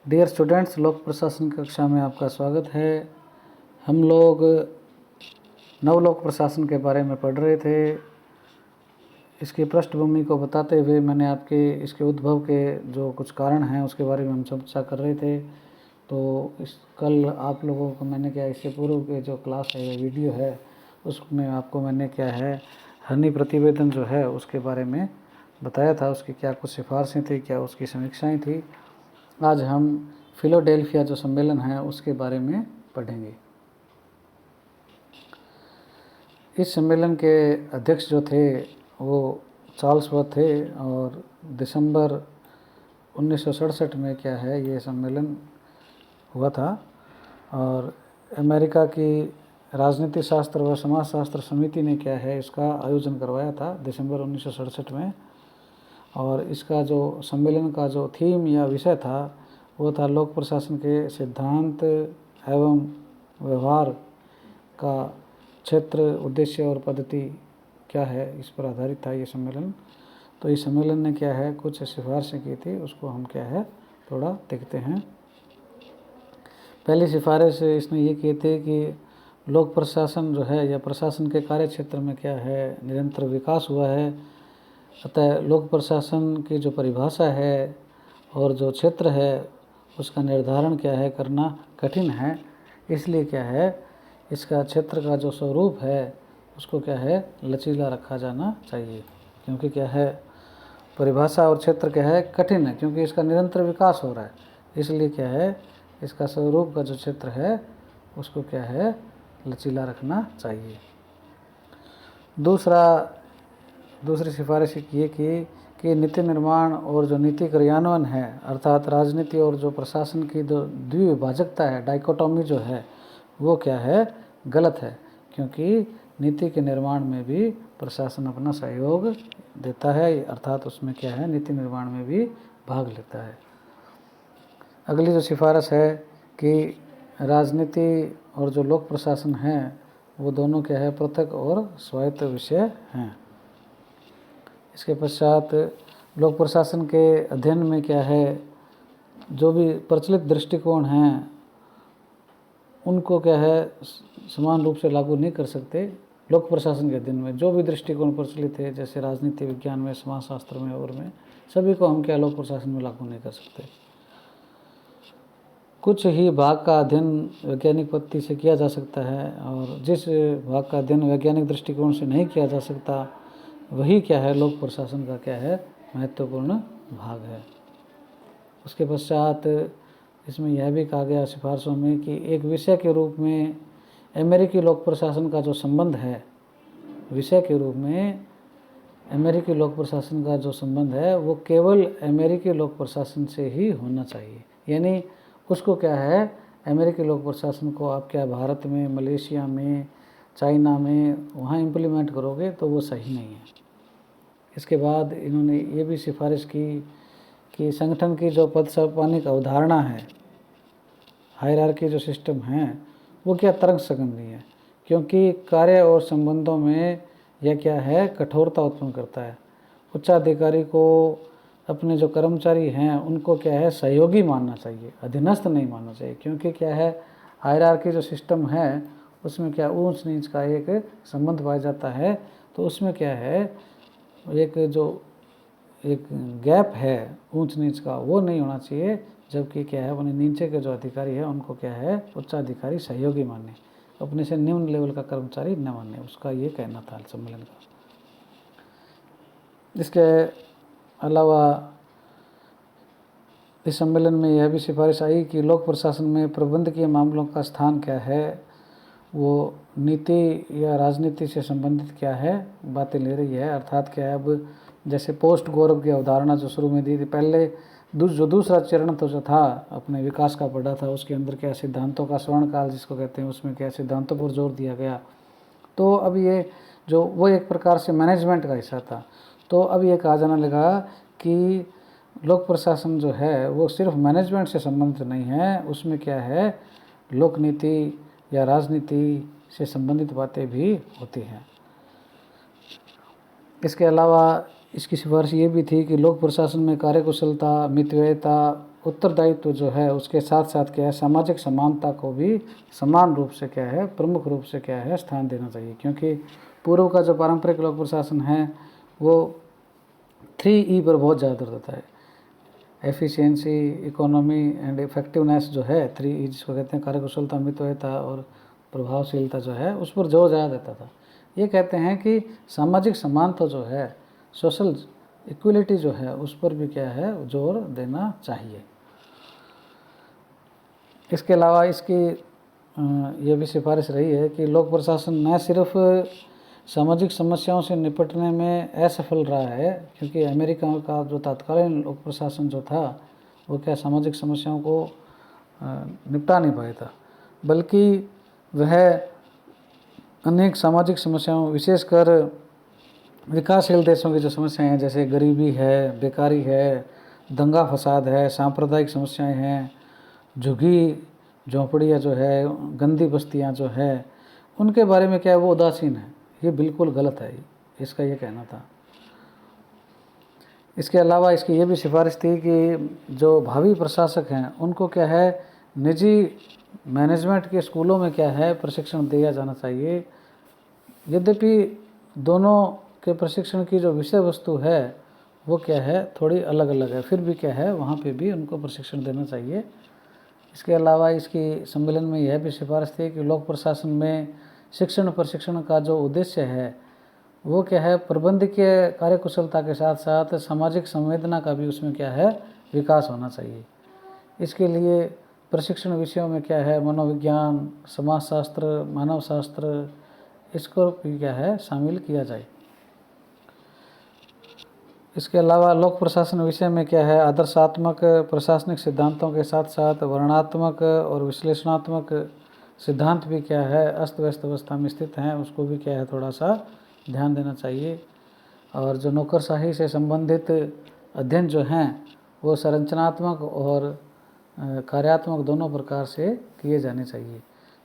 Dear students, लोक प्रशासन कक्षा में आपका स्वागत है। हम लोग नवलोक प्रशासन के बारे में पढ़ रहे थे। इसकी पृष्ठभूमि को बताते हुए मैंने आपके इसके उद्भव के जो कुछ कारण हैं उसके बारे में हम चर्चा कर रहे थे। तो कल आप लोगों को मैंने क्या इससे पूर्व के जो क्लास है या वीडियो है उसमें आपको मैंने क्या है हरनी प्रतिवेदन जो है उसके बारे में बताया था, उसकी क्या कुछ सिफारिशें थी, क्या उसकी समीक्षाएँ थी। आज हम फिलाडेल्फिया जो सम्मेलन है उसके बारे में पढ़ेंगे। इस सम्मेलन के अध्यक्ष जो थे वो चार्ल्स वर्थ थे और दिसंबर 1967 में क्या है ये सम्मेलन हुआ था। और अमेरिका की राजनीति शास्त्र व समाज शास्त्र समिति ने क्या है इसका आयोजन करवाया था दिसंबर 1967 में। और इसका जो सम्मेलन का जो थीम या विषय था वो था लोक प्रशासन के सिद्धांत एवं व्यवहार का क्षेत्र, उद्देश्य और पद्धति क्या है, इस पर आधारित था ये सम्मेलन। तो इस सम्मेलन ने क्या है कुछ सिफारिशें की थी, उसको हम क्या है थोड़ा देखते हैं। पहली सिफारिश इसने ये की थी कि लोक प्रशासन जो है या प्रशासन के कार्य क्षेत्र में क्या है निरंतर विकास हुआ है। अतः लोक प्रशासन की जो परिभाषा है और जो क्षेत्र है उसका निर्धारण क्या है करना कठिन है। इसलिए क्या है इसका क्षेत्र का जो स्वरूप है उसको क्या है लचीला रखा जाना चाहिए, क्योंकि क्या है परिभाषा और क्षेत्र क्या है कठिन है, क्योंकि इसका निरंतर विकास हो रहा है। इसलिए क्या है इसका स्वरूप का जो क्षेत्र है उसको क्या है लचीला रखना चाहिए। दूसरी सिफारिश ये की कि नीति निर्माण और जो नीति क्रियान्वयन है अर्थात राजनीति और जो प्रशासन की जो द्विविभाजकता है, डाइकोटोमी जो है वो क्या है गलत है, क्योंकि नीति के निर्माण में भी प्रशासन अपना सहयोग देता है, अर्थात उसमें क्या है नीति निर्माण में भी भाग लेता है। अगली जो सिफारिश है कि राजनीति और जो लोक प्रशासन है वो दोनों क्या है पृथक और स्वायत्त विषय हैं। इसके पश्चात लोक प्रशासन के अध्ययन में क्या है जो भी प्रचलित दृष्टिकोण हैं उनको क्या है समान रूप से लागू नहीं कर सकते। लोक प्रशासन के अध्ययन में जो भी दृष्टिकोण प्रचलित है जैसे राजनीति विज्ञान में, समाजशास्त्र में और में, सभी को हम क्या लोक प्रशासन में लागू नहीं कर सकते। कुछ ही भाग का अध्ययन वैज्ञानिक पद्धति से किया जा सकता है और जिस भाग का अध्ययन वैज्ञानिक दृष्टिकोण से नहीं किया जा सकता वही क्या है लोक प्रशासन का क्या है महत्वपूर्ण भाग है। उसके पश्चात इसमें यह भी कहा गया सिफारिशों में कि एक विषय के रूप में अमेरिकी लोक प्रशासन का जो संबंध है, विषय के रूप में अमेरिकी लोक प्रशासन का जो संबंध है वो केवल अमेरिकी लोक प्रशासन से ही होना चाहिए। यानी उसको क्या है अमेरिकी लोक प्रशासन को आप क्या भारत में, मलेशिया में, चाइना में वहाँ इम्प्लीमेंट करोगे तो वो सही नहीं है। इसके बाद इन्होंने ये भी सिफारिश की कि संगठन की जो पदसंपानिक अवधारणा है, हायरार्की जो सिस्टम है वो क्या तर्क संगत है, क्योंकि कार्य और संबंधों में यह क्या है कठोरता उत्पन्न करता है। उच्चाधिकारी को अपने जो कर्मचारी हैं उनको क्या है सहयोगी मानना चाहिए, अधीनस्थ नहीं मानना चाहिए, क्योंकि क्या है हायरार्की जो सिस्टम है उसमें क्या ऊंच नीच का एक संबंध पाया जाता है। तो उसमें क्या है एक गैप है ऊंच नीच का, वो नहीं होना चाहिए। जबकि क्या है अपने नीचे के जो अधिकारी है उनको क्या है उच्चाधिकारी सहयोगी माने, अपने से निम्न लेवल का कर्मचारी न माने, उसका ये कहना था सम्मेलन का। इसके अलावा इस सम्मेलन में यह भी सिफारिश आई कि लोक प्रशासन में प्रबंधकीय मामलों का स्थान क्या है वो नीति या राजनीति से संबंधित क्या है बातें ले रही है। अर्थात क्या है अब जैसे पोस्ट गौरव की अवधारणा जो शुरू में दी थी, पहले जो दूसरा चरण तो जो था अपने विकास का पड़ा था उसके अंदर क्या सिद्धांतों का स्वर्णकाल जिसको कहते हैं उसमें क्या सिद्धांतों पर जोर दिया गया। तो अब ये जो वो एक प्रकार से मैनेजमेंट का हिस्सा था। तो अब ये कहा जाने लगा कि लोक प्रशासन जो है वो सिर्फ मैनेजमेंट से संबंधित नहीं है, उसमें क्या है लोक नीति या राजनीति से संबंधित बातें भी होती हैं। इसके अलावा इसकी सिफारिश ये भी थी कि लोक प्रशासन में कार्यकुशलता, मितव्ययिता उत्तरदायित्व जो है उसके साथ साथ क्या है, सामाजिक समानता को भी समान रूप से क्या है, प्रमुख रूप से क्या है, स्थान देना चाहिए। क्योंकि पूर्व का जो पारंपरिक लोक प्रशासन है वो 3E पर बहुत ज़्यादा जोर देता है। एफिशिएंसी, इकोनॉमी एंड इफेक्टिवनेस जो है 3E जिसको कहते हैं, कार्यकुशलता, मितव्ययता और प्रभावशीलता जो है, उस पर जोर ज़्यादा देता था। ये कहते हैं कि सामाजिक समानता जो है, सोशल इक्वलिटी जो है, उस पर भी क्या है, जोर देना चाहिए। इसके अलावा इसकी ये भी सिफारिश रही है कि लोक प्रशासन न सिर्फ सामाजिक समस्याओं से निपटने में असफल रहा है, क्योंकि अमेरिका का जो तत्कालीन लोक प्रशासन जो था वो क्या सामाजिक समस्याओं को निपटा नहीं पाया था, बल्कि वह अनेक सामाजिक समस्याओं, विशेषकर विकासशील देशों की जो समस्याएं हैं, जैसे गरीबी है, बेकारी है, दंगा फसाद है, सांप्रदायिक समस्याएं हैं, झुग्गी झोंपड़ियाँ जो है, गंदी बस्तियाँ जो है, उनके बारे में क्या है, वो उदासीन है। ये बिल्कुल गलत है, इसका ये कहना था। इसके अलावा इसकी ये भी सिफारिश थी कि जो भावी प्रशासक हैं उनको क्या है, निजी मैनेजमेंट के स्कूलों में क्या है, प्रशिक्षण दिया जाना चाहिए। यद्यपि दोनों के प्रशिक्षण की जो विषय वस्तु है वो क्या है, थोड़ी अलग अलग है, फिर भी क्या है, वहाँ पे भी उनको प्रशिक्षण देना चाहिए। इसके अलावा इसकी सम्मेलन में यह भी सिफारिश थी कि लोक प्रशासन में शिक्षण प्रशिक्षण का जो उद्देश्य है वो क्या है, प्रबंधकीय कार्यकुशलता के साथ साथ सामाजिक संवेदना का भी उसमें क्या है, विकास होना चाहिए। इसके लिए प्रशिक्षण विषयों में क्या है, मनोविज्ञान, समाजशास्त्र, मानव शास्त्र, इसको भी क्या है, शामिल किया जाए। इसके अलावा लोक प्रशासन विषय में क्या है, आदर्शात्मक प्रशासनिक सिद्धांतों के साथ साथ वर्णनात्मक और विश्लेषणात्मक सिद्धांत भी क्या है, अस्त व्यस्त अवस्था में स्थित हैं, उसको भी क्या है, थोड़ा सा ध्यान देना चाहिए। और जो नौकरशाही से संबंधित अध्ययन जो हैं वो संरचनात्मक और कार्यात्मक दोनों प्रकार से किए जाने चाहिए।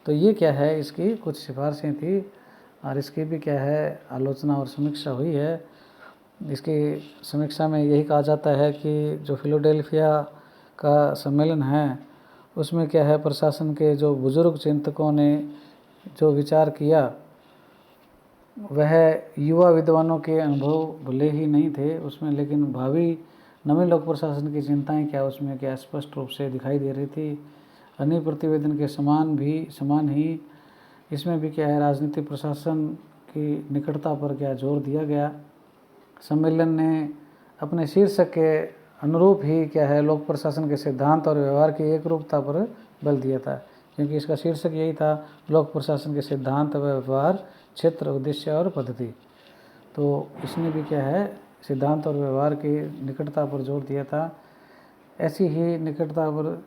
तो ये क्या है, इसकी कुछ सिफारिशें थी और इसकी भी क्या है, आलोचना और समीक्षा हुई है। इसकी समीक्षा में यही कहा जाता है कि जो फिलाडेल्फिया का सम्मेलन है उसमें क्या है, प्रशासन के जो बुजुर्ग चिंतकों ने जो विचार किया वह युवा विद्वानों के अनुभव भले ही नहीं थे उसमें, लेकिन भावी नवीन लोक प्रशासन की चिंताएं क्या उसमें क्या स्पष्ट रूप से दिखाई दे रही थी। अन्य प्रतिवेदन के समान ही इसमें भी क्या है, राजनीतिक प्रशासन की निकटता पर क्या जोर दिया गया। सम्मेलन ने अपने शीर्षक के अनुरूप ही क्या है, लोक प्रशासन के सिद्धांत और व्यवहार की एक रूपता पर बल दिया था, क्योंकि इसका शीर्षक यही था, लोक प्रशासन के सिद्धांत व व्यवहार, क्षेत्र, उद्देश्य और पद्धति। तो इसने भी क्या है, सिद्धांत और व्यवहार की निकटता पर जोर दिया था। ऐसी ही निकटता पर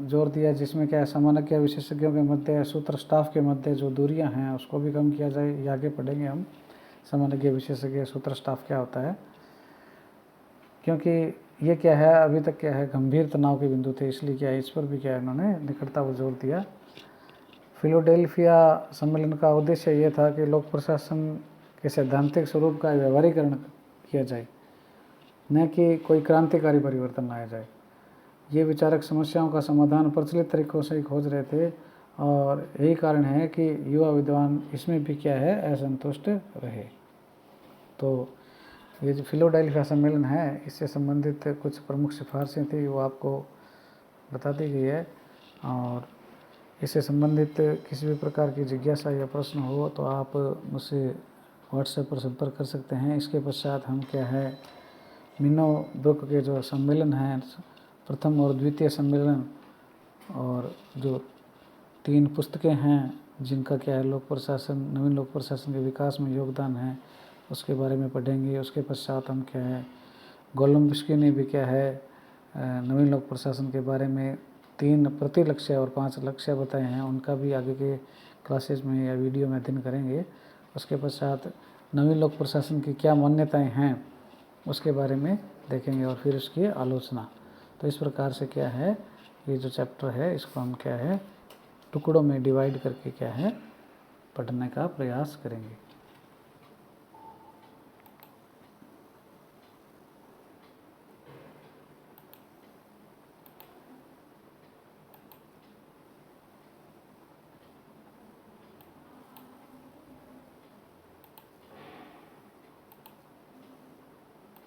जोर दिया जिसमें क्या है, सामान्य विशेषज्ञों के मध्य, सूत्र स्टाफ के मध्य जो दूरियां हैं उसको भी कम किया जाए। ये आगे पढ़ेंगे हम, सामान्य विशेषज्ञ, सूत्र स्टाफ क्या होता है, क्योंकि ये क्या है, अभी तक क्या है, गंभीर तनाव के बिंदु थे, इसलिए क्या है, इस पर भी क्या है, इन्होंने निकटता पर जोर दिया। फिलाडेल्फिया सम्मेलन का उद्देश्य ये था कि लोक प्रशासन के सैद्धांतिक स्वरूप का व्यवहारीकरण किया जाए, न कि कोई क्रांतिकारी परिवर्तन लाया जाए। ये विचारक समस्याओं का समाधान प्रचलित तरीकों से खोज रहे थे और यही कारण है कि युवा विद्वान इसमें भी क्या है, असंतुष्ट रहे। तो ये जो फिलाडेल्फिया सम्मेलन है इससे संबंधित कुछ प्रमुख सिफारिशें थी वो आपको बता दी गई है। और इससे संबंधित किसी भी प्रकार की जिज्ञासा या प्रश्न हो तो आप मुझसे व्हाट्सएप पर संपर्क कर सकते हैं। इसके पश्चात हम क्या है, मिनो ब्रुक के जो सम्मेलन हैं, प्रथम और द्वितीय सम्मेलन, और जो 3 पुस्तकें हैं जिनका क्या है, लोक प्रशासन, नवीन लोक प्रशासन के विकास में योगदान है, उसके बारे में पढ़ेंगे। उसके पश्चात हम क्या है, गोलम्बिस्की ने भी क्या है, नवीन लोक प्रशासन के बारे में 3 प्रतिलक्ष्य और 5 लक्ष्य बताए हैं, उनका भी आगे के क्लासेज में या वीडियो में अध्ययन करेंगे। उसके पश्चात नवीन लोक प्रशासन की क्या मान्यताएं हैं उसके बारे में देखेंगे और फिर उसकी आलोचना। तो इस प्रकार से क्या है, ये जो चैप्टर है इसको हम क्या है, टुकड़ों में डिवाइड करके क्या है, पढ़ने का प्रयास करेंगे।